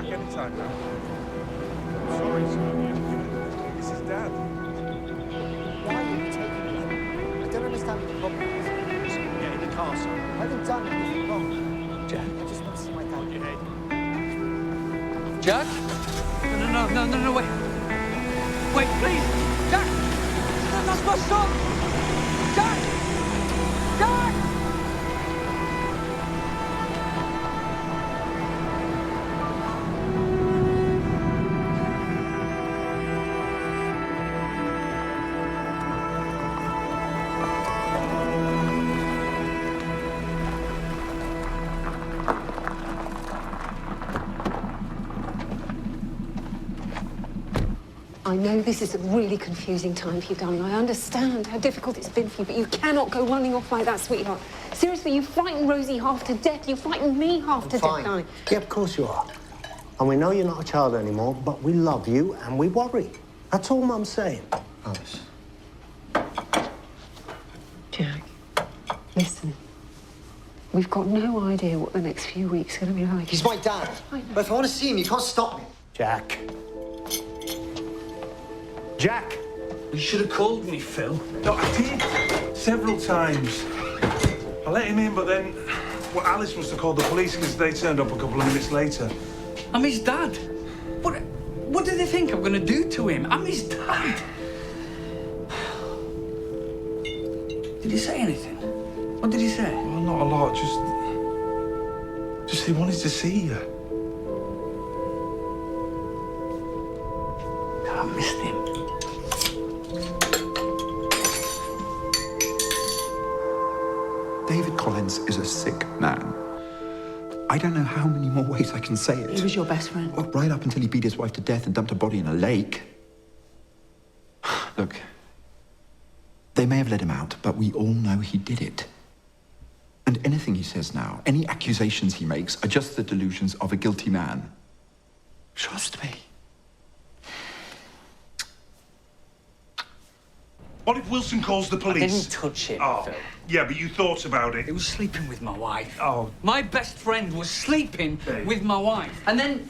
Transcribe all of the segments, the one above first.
back anytime now. I'm sorry, son. This is Dad. Why are you taking me? I don't understand what the problem is. Get in the car, son. I haven't done anything wrong. Jack? I just want to see my dad. Your head. Jack? No, wait. Wait, please! Jack! That's my son! Jack! Jack! I know this is a really confusing time for you, darling. I understand how difficult it's been for you, but you cannot go running off like that, sweetheart. Seriously, you frightened Rosie half to death. You frightened me half to death, darling. Yeah, of course you are. And we know you're not a child anymore, but we love you and we worry. That's all Mum's saying. Alice. Jack, listen. We've got no idea what the next few weeks are going to be like. He's my dad. I know. But if I want to see him, you can't stop me. Jack. Jack! You should have called me, Phil. No, I did. Several times. I let him in, but then... Well, Alice must have called the police because they turned up a couple of minutes later. I'm his dad. What do they think I'm going to do to him? I'm his dad. Did he say anything? What did he say? Well, not a lot, just he wanted to see you. I missed him. David Collins is a sick man. I don't know how many more ways I can say it. He was your best friend. Well, right up until he beat his wife to death and dumped her body in a lake. Look, they may have let him out, but we all know he did it. And anything he says now, any accusations he makes, are just the delusions of a guilty man. Trust me. What if Wilson calls the police? I didn't touch him, Oh, Phil. yeah, but you thought about it. He was sleeping with my wife. Oh. My best friend was sleeping Dave. with my wife. And then,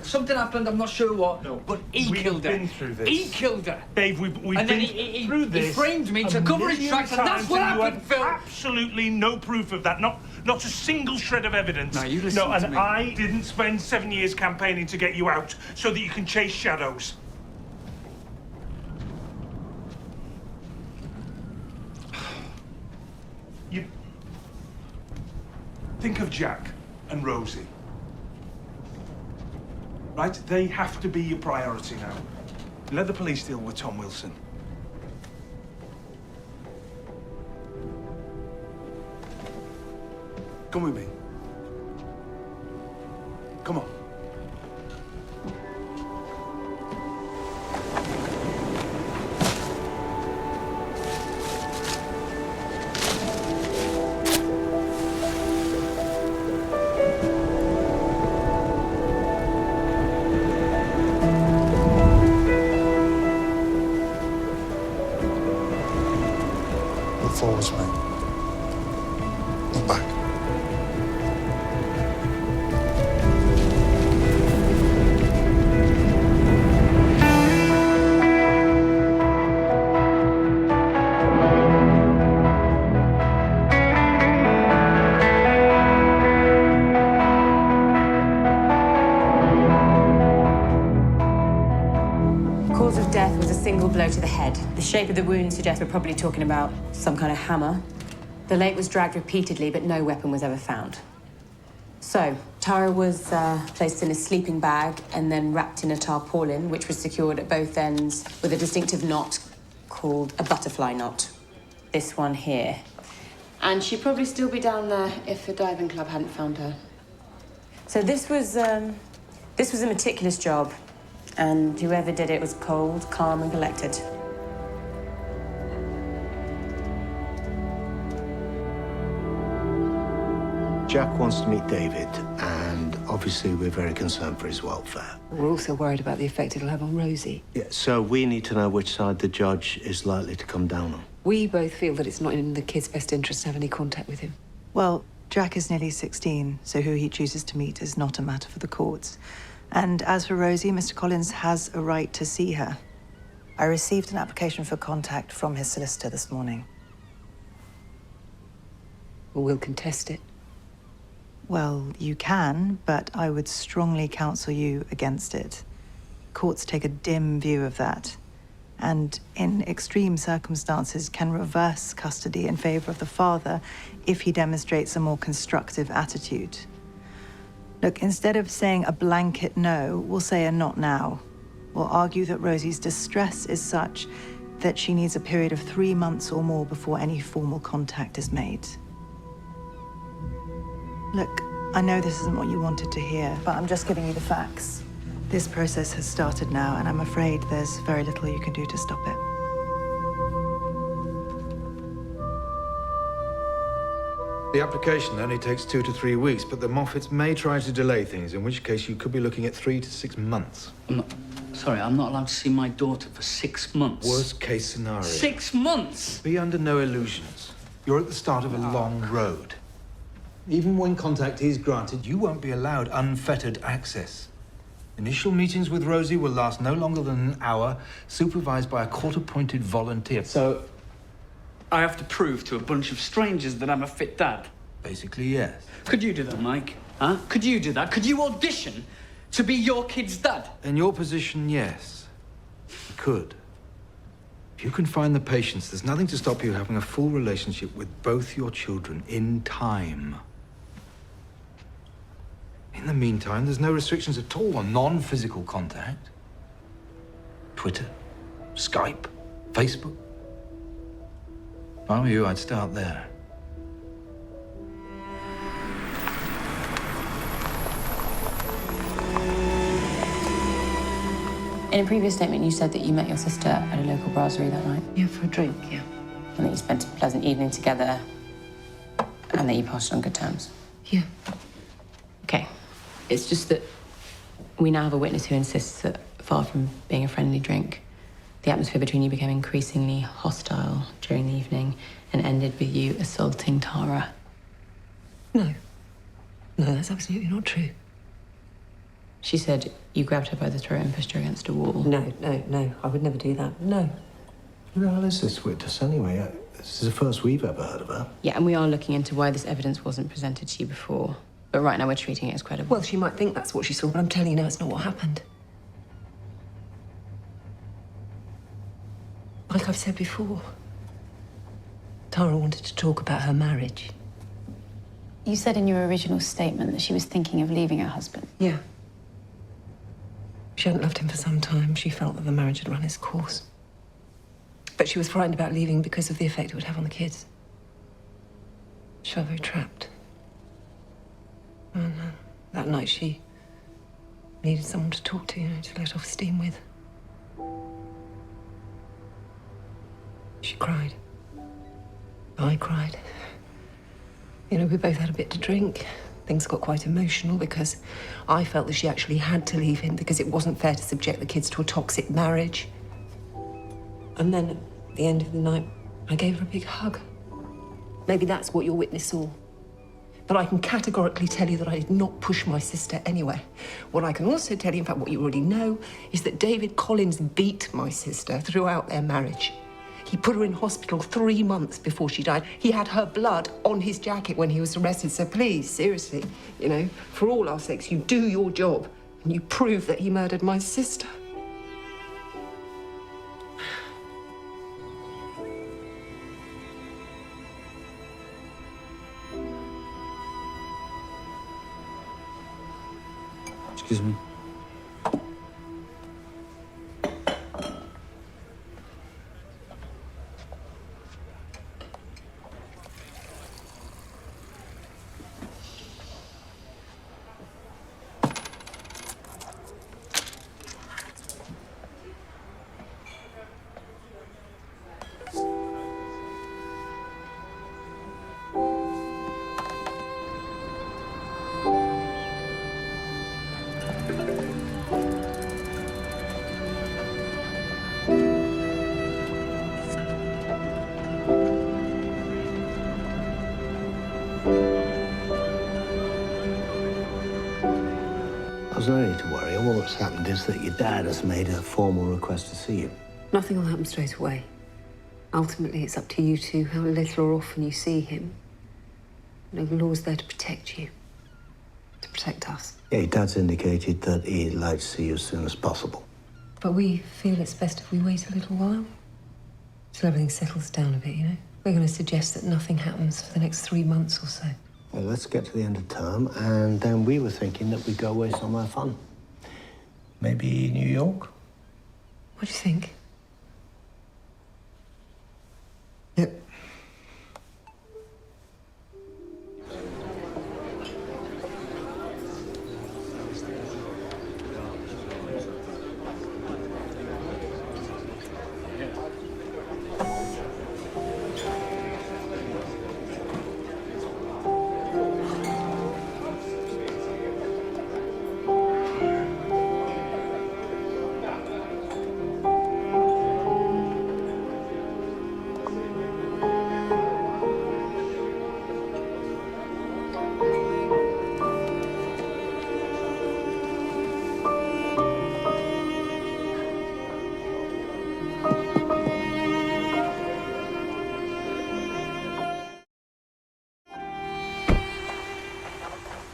something happened, I'm not sure what, No, but he we've killed her. been through this. He killed her. Dave, we've And then been he through this. He framed me to cover his tracks, and that's what happened, Phil. Absolutely no proof of that. Not a single shred of evidence. No, you listen to and me. I didn't spend 7 years campaigning to get you out so that you can chase shadows. You think of Jack and Rosie. Right? They have to be your priority now. Let the police deal with Tom Wilson. Come with me. Come on. Look forwards, mate. Look back. Cause of death was a single blow to the head. The shape of the wound suggests we're probably talking about some kind of hammer. The lake was dragged repeatedly, but no weapon was ever found. So, Tara was placed in a sleeping bag and then wrapped in a tarpaulin, which was secured at both ends with a distinctive knot called a butterfly knot. This one here. And she'd probably still be down there if the diving club hadn't found her. So this was a meticulous job. And whoever did it was cold, calm, and collected. Jack wants to meet David, and obviously we're very concerned for his welfare. We're also worried about the effect it'll have on Rosie. Yeah, so we need to know which side the judge is likely to come down on. We both feel that it's not in the kid's best interest to have any contact with him. Well, Jack is nearly 16, so who he chooses to meet is not a matter for the courts. And as for Rosie, Mr. Collins has a right to see her. I received an application for contact from his solicitor this morning. We'll contest it. Well, you can, but I would strongly counsel you against it. Courts take a dim view of that, and in extreme circumstances can reverse custody in favor of the father if he demonstrates a more constructive attitude. Look, instead of saying a blanket no, we'll say a not now. We'll argue that Rosie's distress is such that she needs a period of 3 months or more before any formal contact is made. Look, I know this isn't what you wanted to hear, but I'm just giving you the facts. This process has started now, and I'm afraid there's very little you can do to stop it. The application only takes 2 to 3 weeks, but the Moffats may try to delay things, in which case you could be looking at 3 to 6 months. I'm not allowed to see my daughter for 6 months. Worst case scenario. 6 months? Be under no illusions. You're at the start of a long road. Even when contact is granted, you won't be allowed unfettered access. Initial meetings with Rosie will last no longer than an hour, supervised by a court-appointed volunteer. So, I have to prove to a bunch of strangers that I'm a fit dad? Basically, yes. Could you do that, Mike? Huh? Could you do that? Could you audition to be your kid's dad? In your position, yes. You could. If you can find the patience, there's nothing to stop you having a full relationship with both your children in time. In the meantime, there's no restrictions at all on non-physical contact. Twitter, Skype, Facebook. If I were you, I'd start there. In a previous statement, you said that you met your sister at a local brasserie that night. Yeah, for a drink, yeah. And that you spent a pleasant evening together, and that you passed on good terms. Yeah. Okay. It's just that we now have a witness who insists that, far from being a friendly drink, the atmosphere between you became increasingly hostile during the evening and ended with you assaulting Tara. No. No, that's absolutely not true. She said you grabbed her by the throat and pushed her against a wall. No. I would never do that. No. Who the hell is this witness anyway? This is the first we've ever heard of her. Yeah, and we are looking into why this evidence wasn't presented to you before. But right now we're treating it as credible. Well, she might think that's what she saw, but I'm telling you now, it's not what happened. Like I've said before, Tara wanted to talk about her marriage. You said in your original statement that she was thinking of leaving her husband. Yeah. She hadn't loved him for some time. She felt that the marriage had run its course. But she was frightened about leaving because of the effect it would have on the kids. She felt very trapped. And that night she needed someone to talk to, to let off steam with. She cried. I cried. We both had a bit to drink. Things got quite emotional because I felt that she actually had to leave him because it wasn't fair to subject the kids to a toxic marriage. And then at the end of the night, I gave her a big hug. Maybe that's what your witness saw. But I can categorically tell you that I did not push my sister anywhere. What I can also tell you, in fact, what you already know, is that David Collins beat my sister throughout their marriage. He put her in hospital 3 months before she died. He had her blood on his jacket when he was arrested. So please, seriously, for all our sakes, you do your job and you prove that he murdered my sister. Excuse me. There's no need to worry. All that's happened is that your dad has made a formal request to see you. Nothing will happen straight away. Ultimately, it's up to you two how little or often you see him. No, the law's there to protect you. To protect us. Yeah, your dad's indicated that he'd like to see you as soon as possible. But we feel it's best if we wait a little while. Till everything settles down a bit, you know? We're going to suggest that nothing happens for the next 3 months or so. Well, let's get to the end of term, and then we were thinking that we'd go away somewhere fun. Maybe New York? What do you think? Yep.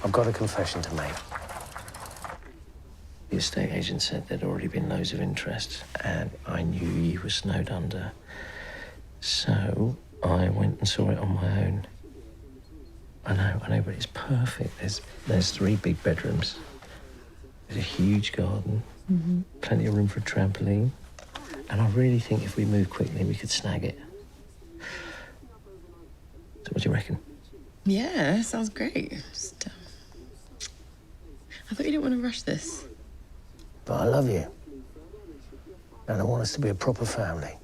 I've got a confession to make. The estate agent said there'd already been loads of interest, and I knew you were snowed under. So I went and saw it on my own. I know, but it's perfect. There's 3 big bedrooms. There's a huge garden, plenty of room for a trampoline, and I really think if we move quickly, we could snag it. So what do you reckon? Yeah, sounds great. Just, I thought you didn't want to rush this. But I love you. And I want us to be a proper family.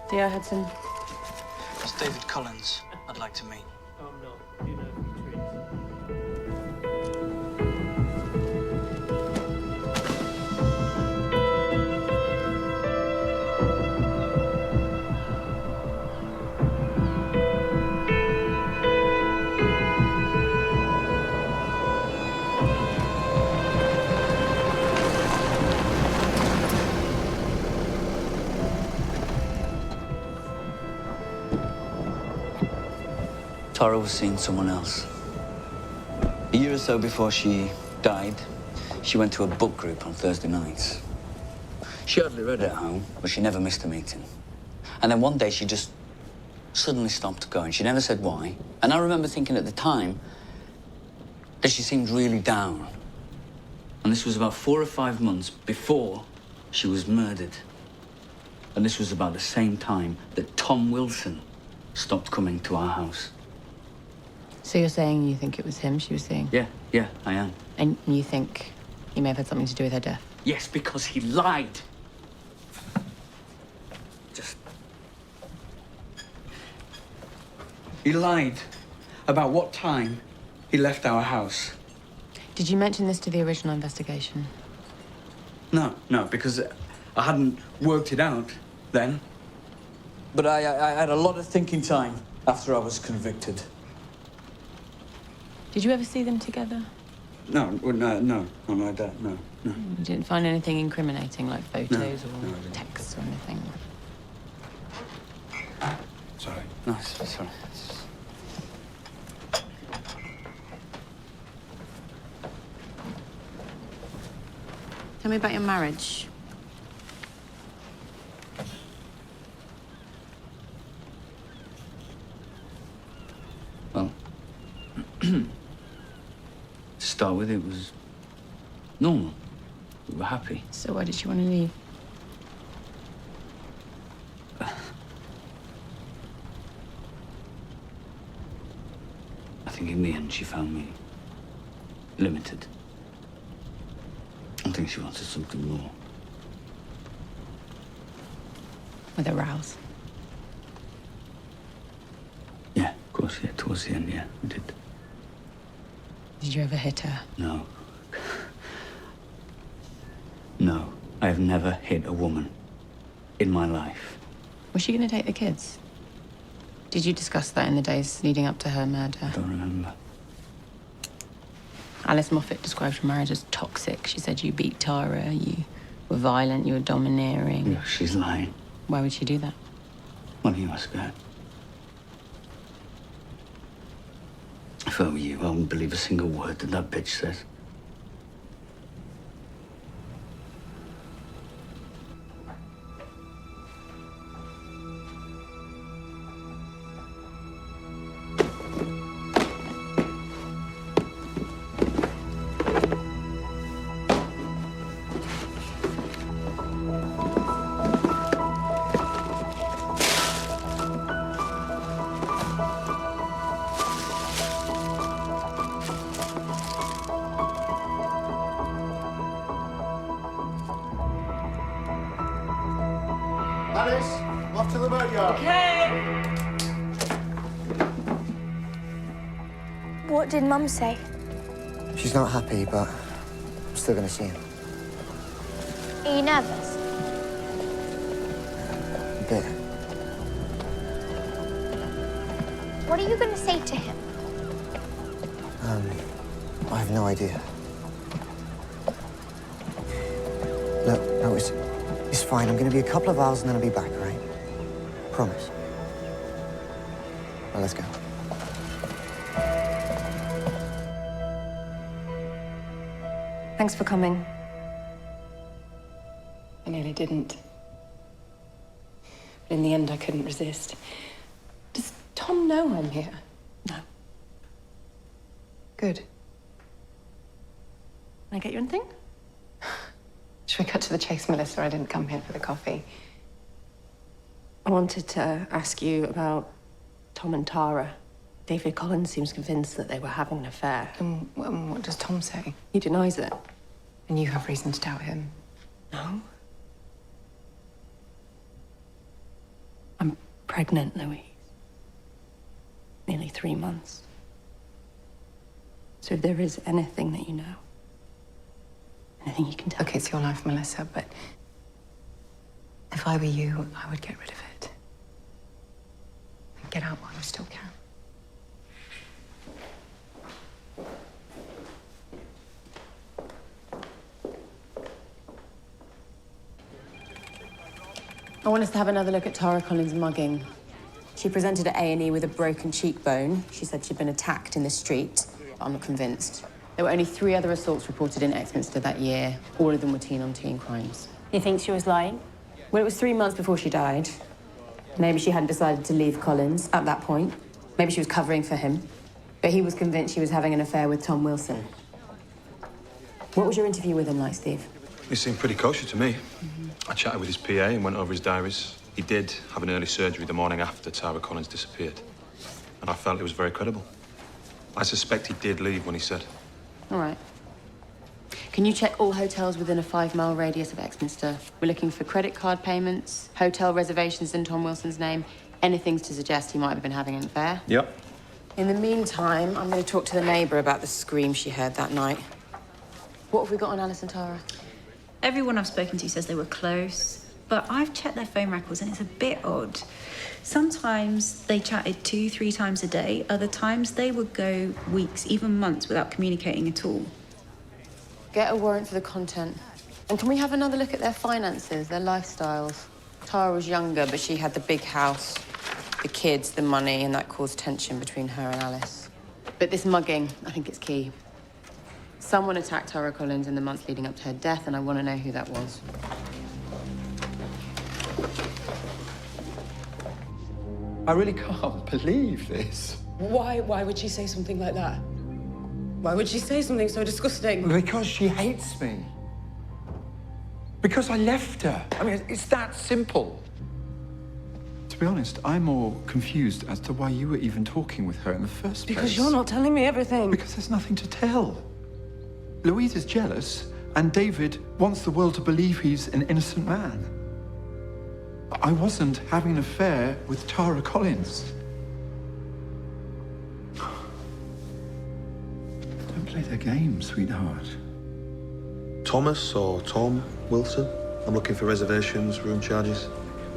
Dear Hudson. It's David Collins I'd like to meet. Tara was seeing someone else. A year or so before she died, she went to a book group on Thursday nights. She hardly read at home, but she never missed a meeting. And then one day she just suddenly stopped going. She never said why. And I remember thinking at the time that she seemed really down. And this was about 4 or 5 months before she was murdered. And this was about the same time that Tom Wilson stopped coming to our house. So you're saying you think it was him she was seeing? Yeah, I am. And you think he may have had something to do with her death? Yes, because he lied. He lied about what time he left our house. Did you mention this to the original investigation? No, because I hadn't worked it out then. But I had a lot of thinking time after I was convicted. Did you ever see them together? No, well, no, not like that, no. You didn't find anything incriminating, like photos or texts or anything? Sorry. No, sorry. Tell me about your marriage. Well, to start with, it was normal. We were happy. So why did she want to leave? I think in the end she found me limited. I think she wanted something more. With a rouse? Yeah, of course, yeah. Towards the end, yeah, we did. Did you ever hit her? No. No, I have never hit a woman in my life. Was she going to take the kids? Did you discuss that in the days leading up to her murder? I don't remember. Alice Moffat described your marriage as toxic. She said you beat Tara, you were violent, you were domineering. Yeah, she's lying. Why would she do that? Why don't you ask her? If I were you, I wouldn't believe a single word that bitch says. Alice, off to the boatyard. Okay. What did Mum say? She's not happy, but I'm still going to see him. Are you nervous? A bit. What are you going to say to him? I have no idea. Look, no, it's fine. I'm going to be a couple of hours and then I'll be back, right? Promise. Well, let's go. Thanks for coming. I nearly didn't. But in the end, I couldn't resist. Does Tom know I'm here? No. Good. Can I get you anything? Should we cut to the chase, Melissa? I didn't come here for the coffee. I wanted to ask you about Tom and Tara. David Collins seems convinced that they were having an affair. And what does Tom say? He denies it. And you have reason to doubt him? No. I'm pregnant, Louise. Nearly 3 months. So if there is anything that you know, anything you can tell. Look, it's your life, Melissa, but if I were you, I would get rid of it. And get out while you still can. I want us to have another look at Tara Collins' mugging. She presented at A&E with a broken cheekbone. She said she'd been attacked in the street. I'm not convinced. There were only 3 other assaults reported in Exminster that year. All of them were teen-on-teen crimes. You think she was lying? Well, it was 3 months before she died. Maybe she hadn't decided to leave Collins at that point. Maybe she was covering for him. But he was convinced she was having an affair with Tom Wilson. What was your interview with him like, Steve? He seemed pretty kosher to me. I chatted with his PA and went over his diaries. He did have an early surgery the morning after Tara Collins disappeared. And I felt it was very credible. I suspect he did leave when he said. All right. Can you check all hotels within a 5-mile radius of Exminster? We're looking for credit card payments, hotel reservations in Tom Wilson's name, anything to suggest he might have been having an affair. Yep. In the meantime, I'm going to talk to the neighbour about the scream she heard that night. What have we got on Alice and Tara? Everyone I've spoken to says they were close, but I've checked their phone records and it's a bit odd. Sometimes they chatted 2-3 times a day. Other times they would go weeks, even months without communicating at all. Get a warrant for the content. And can we have another look at their finances, their lifestyles? Tara was younger, but she had the big house, the kids, the money, and that caused tension between her and Alice. But this mugging, I think it's key. Someone attacked Tara Collins in the months leading up to her death, and I want to know who that was. I really can't believe this. Why would she say something like that? Why would she say something so disgusting? Because she hates me. Because I left her. I mean, it's that simple. To be honest, I'm more confused as to why you were even talking with her in the first place. Because you're not telling me everything. Because there's nothing to tell. Louise is jealous, and David wants the world to believe he's an innocent man. I wasn't having an affair with Tara Collins. Don't play their game, sweetheart. Thomas or Tom Wilson? I'm looking for reservations, room charges.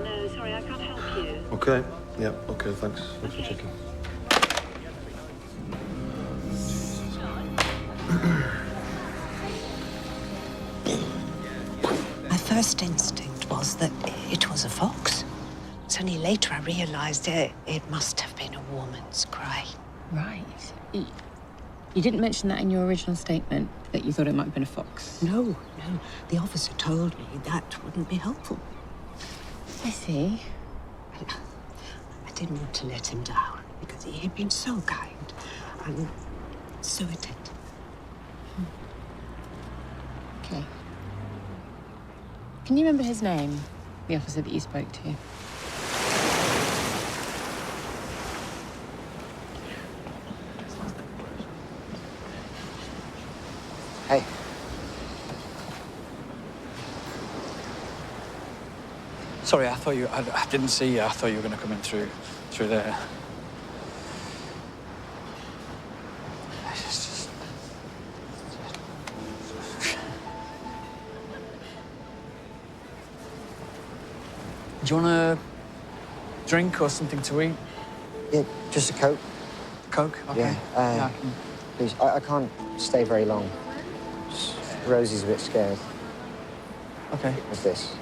No, sorry, I can't help you. Okay. Yeah, okay, thanks. Thanks for checking. My first instinct was that it was a fox. It's only later I realised it must have been a woman's cry. Right. You didn't mention that in your original statement, that you thought it might have been a fox. No. The officer told me that wouldn't be helpful. I see. I didn't want to let him down because he had been so kind and so attentive. Okay. Can you remember his name, the officer that you spoke to? Hey. Sorry, I didn't see you. I thought you were going to come in through there. It's just... Do you want a drink or something to eat? Yeah, just a Coke. Coke? Okay. Yeah, please. I can't stay very long. Rosie's a bit scared. Okay. What's this?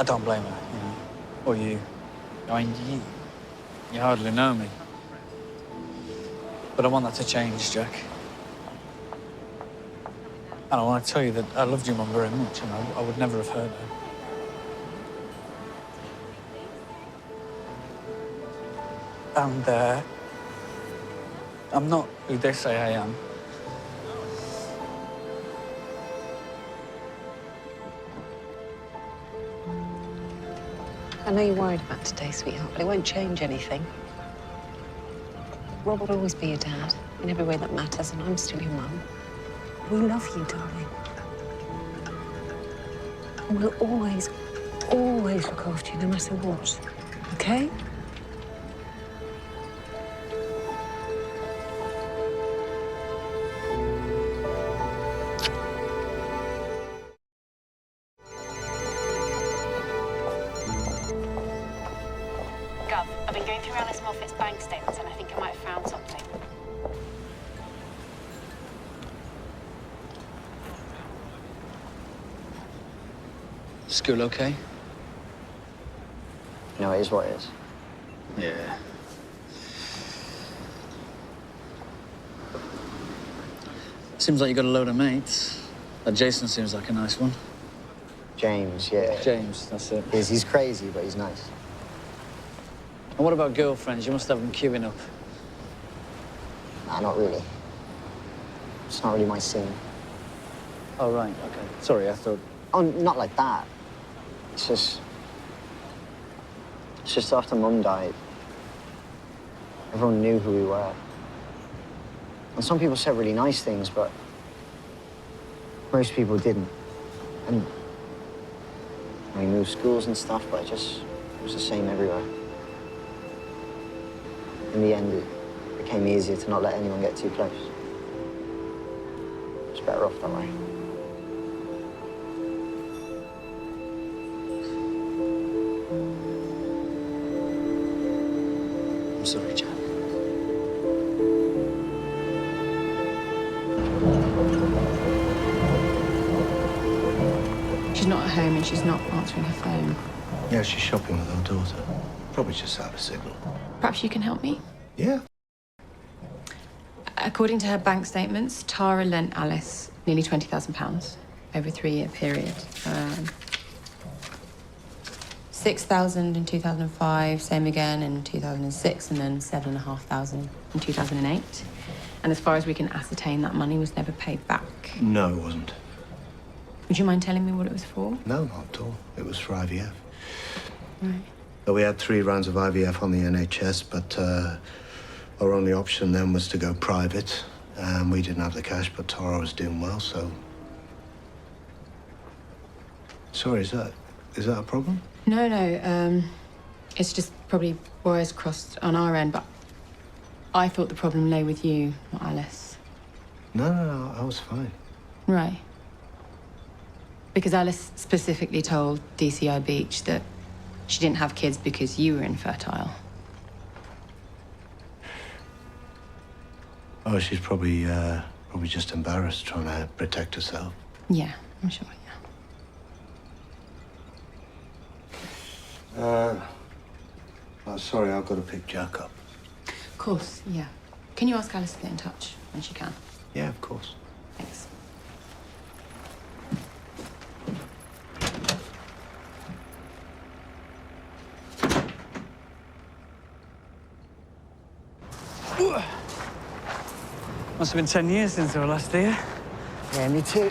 I don't blame her, you know. Or you. I mean, you hardly know me. But I want that to change, Jack. And I want to tell you that I loved your mum very much, and I would never have hurt her. And, I'm not who they say I am. I know you're worried about today, sweetheart, but it won't change anything. Rob will always be your dad in every way that matters, and I'm still your mum. We love you, darling. And we'll always, always look after you, no matter what. Okay? Gov, I've been going through Alice Moffat's bank statements and I think I might have found something. School okay? No, it is what it is. Yeah. Seems like you got a load of mates. That Jason seems like a nice one. James, yeah. James, that's it. He's crazy, but he's nice. And what about girlfriends? You must have them queuing up. Nah, not really. It's not really my scene. Oh, right, okay. Sorry, I thought... Oh, not like that. It's just after Mum died, everyone knew who we were. And some people said really nice things, but most people didn't. And we moved schools and stuff, but it was the same everywhere. In the end, it became easier to not let anyone get too close. It's better off that way. I'm sorry, Jack. home and she's not answering her phone. Yeah, she's shopping with her daughter. Probably just out of signal. Perhaps you can help me? Yeah. According to her bank statements, Tara lent Alice nearly £20,000 over a 3-year period. 6,000 in 2005, same again in 2006, and then 7,500 in 2008. And as far as we can ascertain, that money was never paid back. No, it wasn't. Would you mind telling me what it was for? No, not at all. It was for IVF. Right. So we had 3 rounds of IVF on the NHS, but our only option then was to go private. We didn't have the cash, but Tara was doing well, so... Sorry, is that a problem? No, it's just probably wires crossed on our end, but I thought the problem lay with you, not Alice. No, I was fine. Right. Because Alice specifically told DCI Beach that she didn't have kids because you were infertile. Oh, she's probably just embarrassed, trying to protect herself. Yeah, I'm sure, Sorry, I've got to pick Jack up. Of course, yeah. Can you ask Alice to get in touch when she can? Yeah, of course. Thanks. Must have been 10 years since I was last here. Yeah, me too.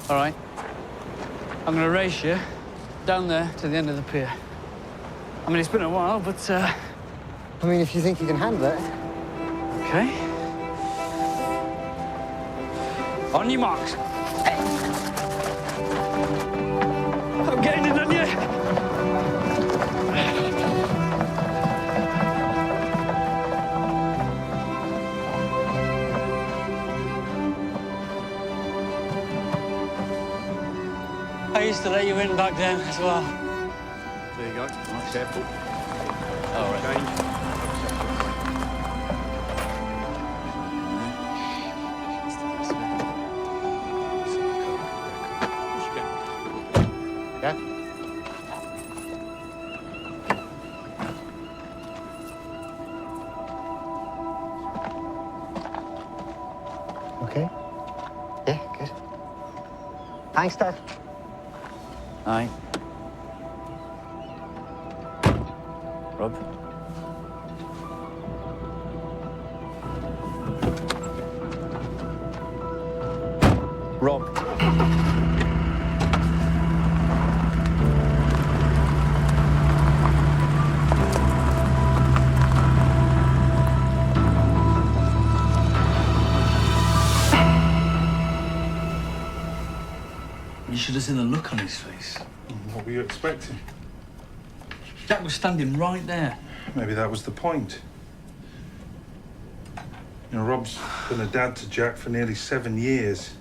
All right. I'm gonna race you down there to the end of the pier. I mean, it's been a while, but, I mean, if you think you can handle it. Okay. On your marks. I'm getting it on you. I used to let you in back then as well. There you go. Nice, careful. All right. Change. Yeah? Okay. Yeah, good. Thanks, Dad. Aye. Rob? Rob. You should have seen the look on his face. What were you expecting? Jack was standing right there. Maybe that was the point. You know, Rob's been a dad to Jack for nearly 7 years.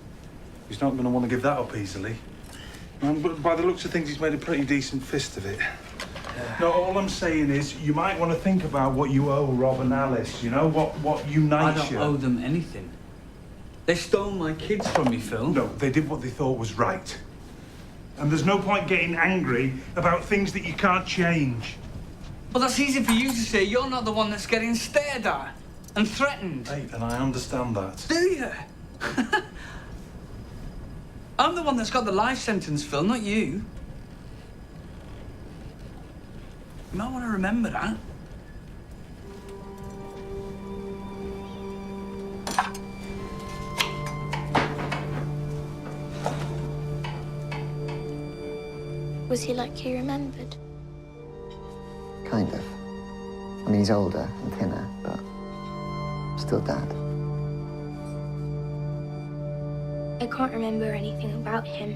He's not going to want to give that up easily. But by the looks of things, he's made a pretty decent fist of it. No, all I'm saying is you might want to think about what you owe Rob and Alice, you know, what unites I don't you. owe them anything. They stole my kids from me, Phil. No, they did what they thought was right. And there's no point getting angry about things that you can't change. Well, that's easy for you to say. You're not the one that's getting stared at and threatened. Hey, and I understand that. Do you? I'm the one that's got the life sentence, Phil, not you. You might want to remember that. Was he like you remembered? Kind of. I mean, he's older and thinner, but still Dad. I can't remember anything about him.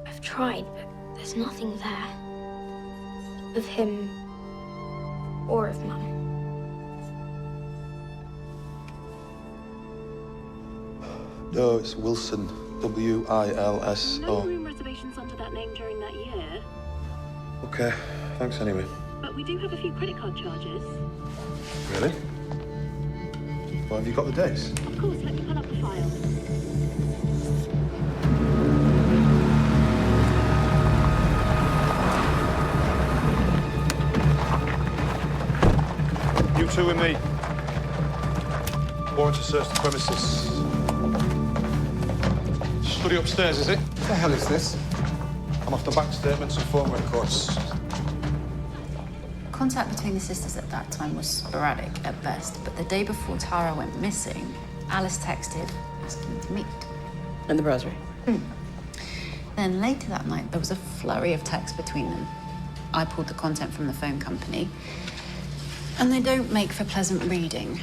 I've tried, but there's nothing there. Of him or of Mum. No, it's Wilson. W-I-L-S-O. No room reservations under that name during that year. Okay, thanks anyway. But we do have a few credit card charges. Really? Well, have you got the dates? Of course, let me pull up the file. You two with me. Warrant to search the premises. Study upstairs, is it? What the hell is this? I'm after bank statements and phone records. Contact between the sisters at that time was sporadic at best, but the day before Tara went missing, Alice texted asking to meet. In the browsery. Then later that night, there was a flurry of texts between them. I pulled the content from the phone company, and they don't make for pleasant reading.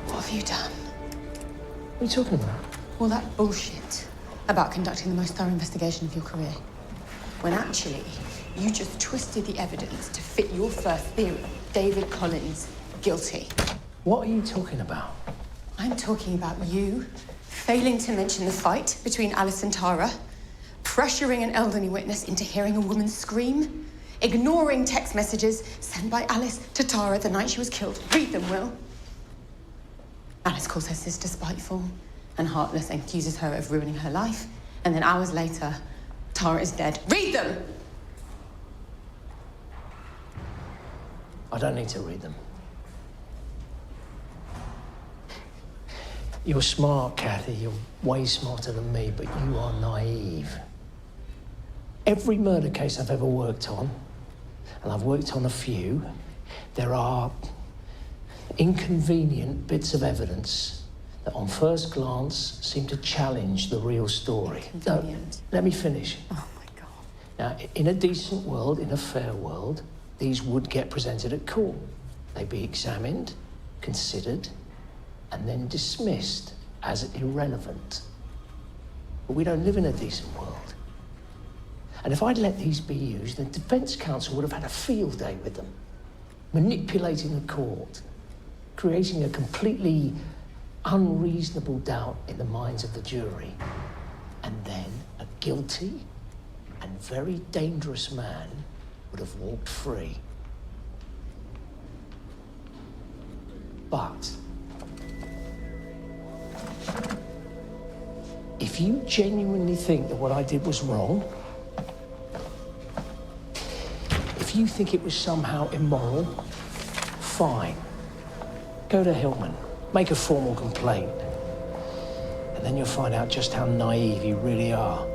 What have you done? What are you talking about? All that bullshit about conducting the most thorough investigation of your career. When actually, you just twisted the evidence to fit your first theory. David Collins, guilty. What are you talking about? I'm talking about you failing to mention the fight between Alice and Tara, pressuring an elderly witness into hearing a woman scream, ignoring text messages sent by Alice to Tara the night she was killed. Read them, Will. Alice calls her sister spiteful and heartless and accuses her of ruining her life. And then hours later, Tara is dead. Read them! I don't need to read them. You're smart, Kathy. You're way smarter than me, but you are naive. Every murder case I've ever worked on, and I've worked on a few, there are inconvenient bits of evidence that on first glance seem to challenge the real story. No, let me finish. Oh my God. Now, in a decent world, in a fair world, these would get presented at court. They'd be examined, considered, and then dismissed as irrelevant. But we don't live in a decent world. And if I'd let these be used, the defense counsel would have had a field day with them, manipulating the court, creating a completely unreasonable doubt in the minds of the jury. And then a guilty and very dangerous man would have walked free. But if you genuinely think that what I did was wrong, if you think it was somehow immoral, fine. Go to Hillman, make a formal complaint, and then you'll find out just how naive you really are.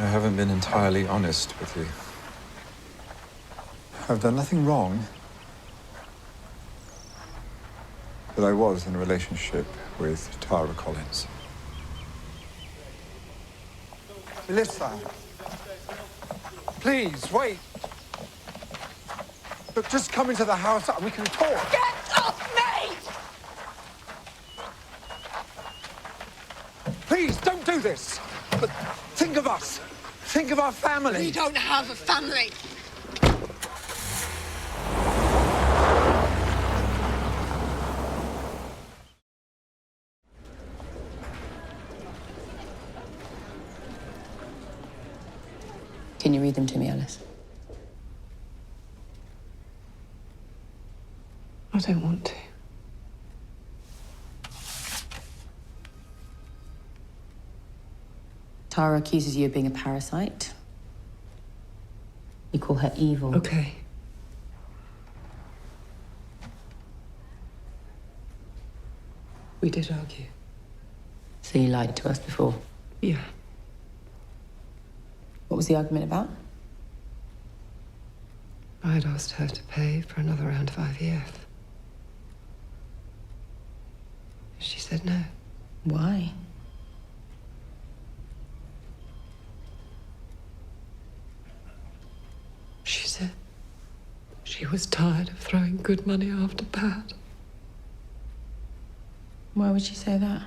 I haven't been entirely honest with you. I've done nothing wrong. But I was in a relationship with Tara Collins. Melissa, please, wait. Look, just come into the house and we can talk. Get off me! Please, don't do this. But think of us. Think of our family. We don't have a family. Can you read them to me, Alice? I don't want to. Tara accuses you of being a parasite. You call her evil. Okay. We did argue. So you lied to us before? Yeah. What was the argument about? I had asked her to pay for another round of IVF. She said no. Why? She said She was tired of throwing good money after bad. Why would she say that?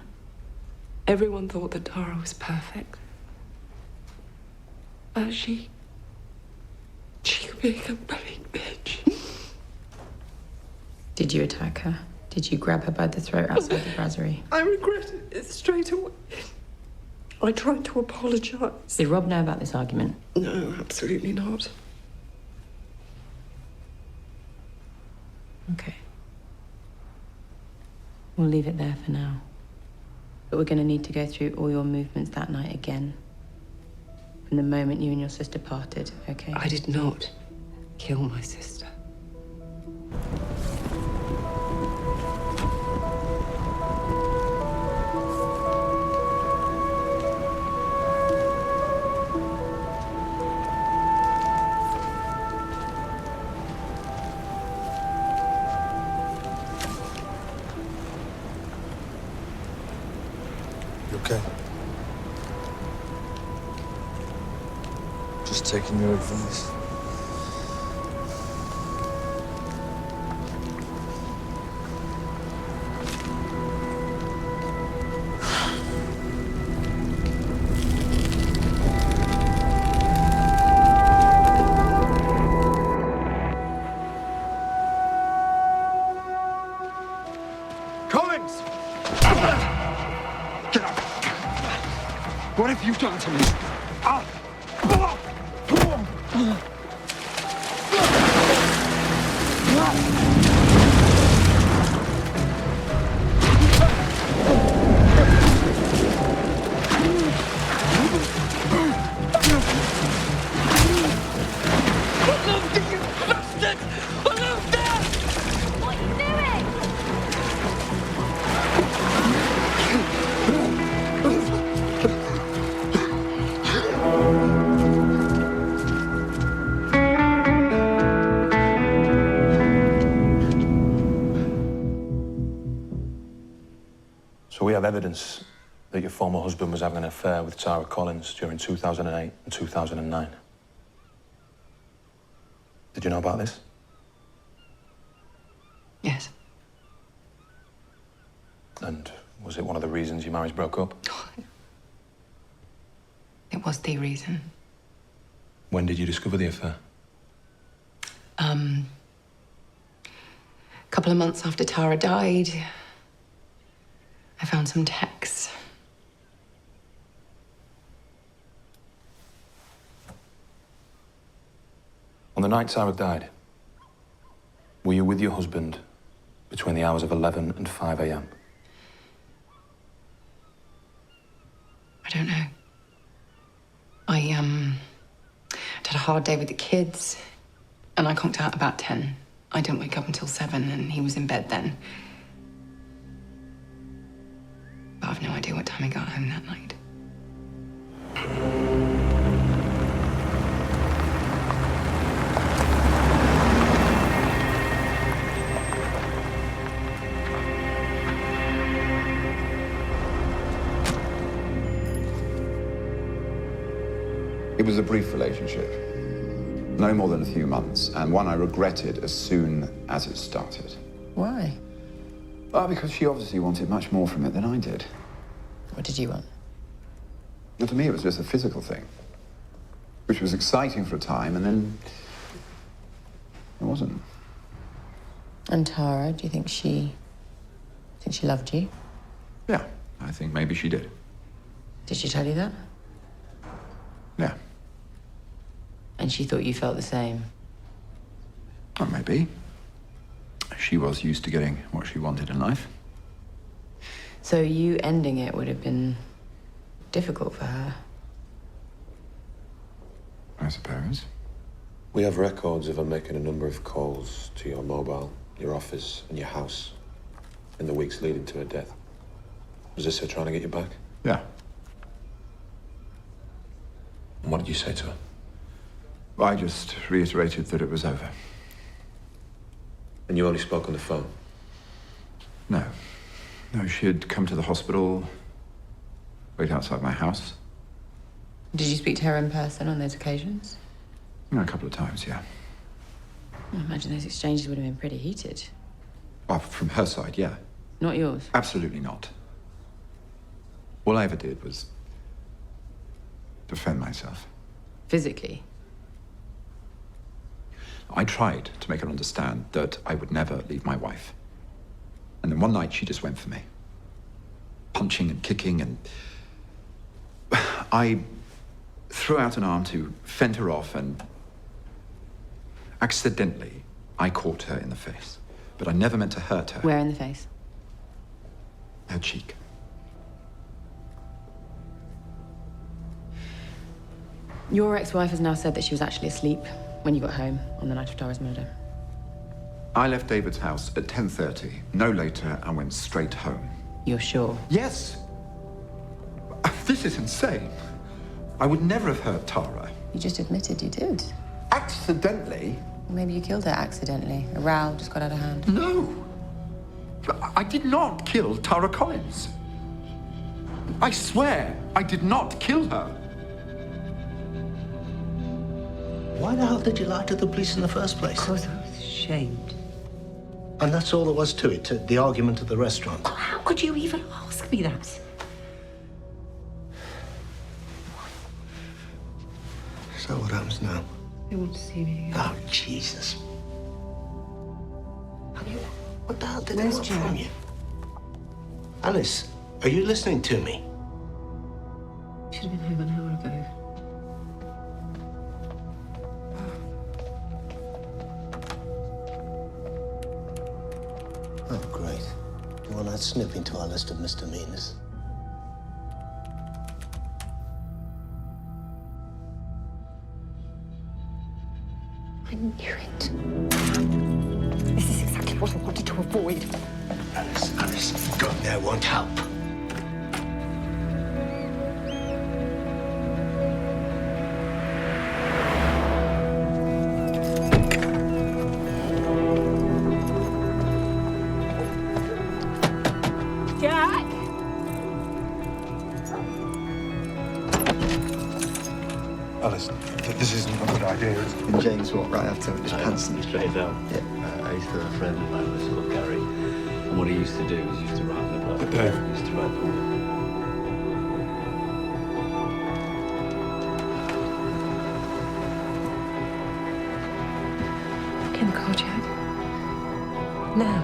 Everyone thought that Tara was perfect. She could be a complete bitch. Did you attack her? Did you grab her by the throat outside the brasserie? I regretted it straight away. I tried to apologise. Did Rob know about this argument? No, absolutely not. Okay. We'll leave it there for now. But we're going to need to go through all your movements that night again. From the moment you and your sister parted, okay? I did not kill my sister. You okay? Just taking your advice. Collins! Get up! What have you done to me? So we have evidence that your former husband was having an affair with Tara Collins during 2008 and 2009. Did you know about this? Yes. And was it one of the reasons your marriage broke up? It was the reason. When did you discover the affair? A couple of months after Tara died, I found some texts. On the night Tara died, were you with your husband between the hours of 11 and 5 a.m.? I don't know. I had a hard day with the kids, and I conked out about 10. I didn't wake up until 7, and he was in bed then. But I've no idea what time he got home that night. It was a brief relationship. No more than a few months, and one I regretted as soon as it started. Why? Well, because she obviously wanted much more from it than I did. What did you want? And to me, it was just a physical thing, which was exciting for a time, and then it wasn't. And Tara, do you think she loved you? Yeah, I think maybe she did. Did she tell you that? Yeah. And she thought you felt the same? Well, maybe. She was used to getting what she wanted in life. So you ending it would have been difficult for her? I suppose. We have records of her making a number of calls to your mobile, your office, and your house in the weeks leading to her death. Was this her trying to get you back? Yeah. And what did you say to her? Well, I just reiterated that it was over. And you only spoke on the phone? No. No, she had come to the hospital, wait outside my house. Did you speak to her in person on those occasions? A couple of times, yeah. I imagine those exchanges would have been pretty heated. Well, from her side, yeah. Not yours? Absolutely not. All I ever did was defend myself. Physically? I tried to make her understand that I would never leave my wife. And then one night she just went for me. Punching and kicking, and I threw out an arm to fend her off, and accidentally I caught her in the face. But I never meant to hurt her. Where in the face? Her cheek. Your ex-wife has now said that she was actually asleep when you got home on the night of Tara's murder. I left David's house at 10:30, no later, and went straight home. You're sure? Yes. This is insane. I would never have hurt Tara. You just admitted you did. Accidentally? Maybe you killed her accidentally. A row just got out of hand. No. I did not kill Tara Collins. I swear I did not kill her. Why the hell did you lie to the police in the first place? Because I was ashamed. And that's all there was to it, the argument at the restaurant. Oh, how could you even ask me that? So what happens now? They want to see me again. Oh, Jesus. What the hell did they Where's want Joe? from you? Alice, are you listening to me? Should have been home an hour ago. Oh, great. You want that snip into our list of misdemeanors? I knew it. This is exactly what I wanted to avoid. Alice, going there won't help. Jack! Alice, this isn't a good idea, is it? And James walked right up to him, just pantsing. Straight down. Yeah. I used to have a friend of mine was called Gary. And what he used to do was he used to write on the block. But Dave. He used to write for me. Get in the car, Jack. Now.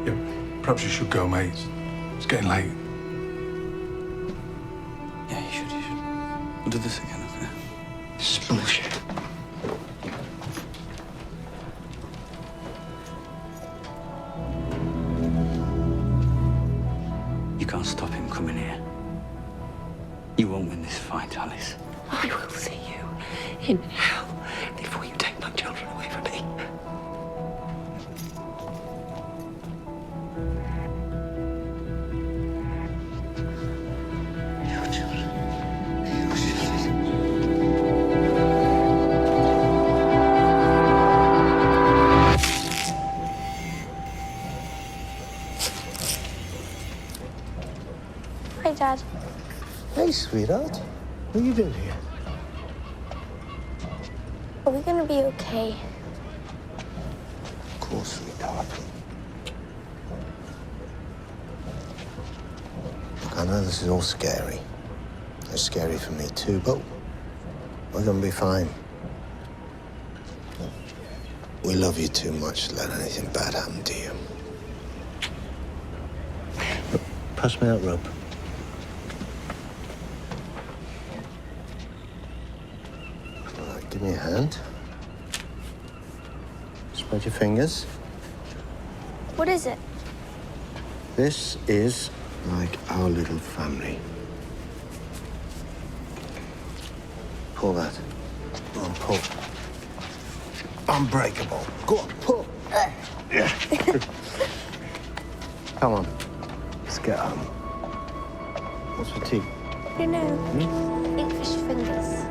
Yeah, perhaps you should go, mate. It's getting late. Yeah, you should. We'll do this again, okay? This is bullshit. You can't stop him coming here. You won't win this fight, Alice. I will see you in hell before you take my children away from me. Hi, Dad. Hey, sweetheart. What are you doing here? Are we gonna be okay? Of course, sweetheart. Look, I know this is all scary. It's scary for me too, but we're gonna be fine. We love you too much to let anything bad happen to you. Look, pass me that rope. All right, give me a hand. Spread your fingers. What is it? This is like our little family. Pull that. Go on, pull. Unbreakable. Go on, pull. Yeah. Come on. Let's get home. What's for tea? You know, Inkfish fingers.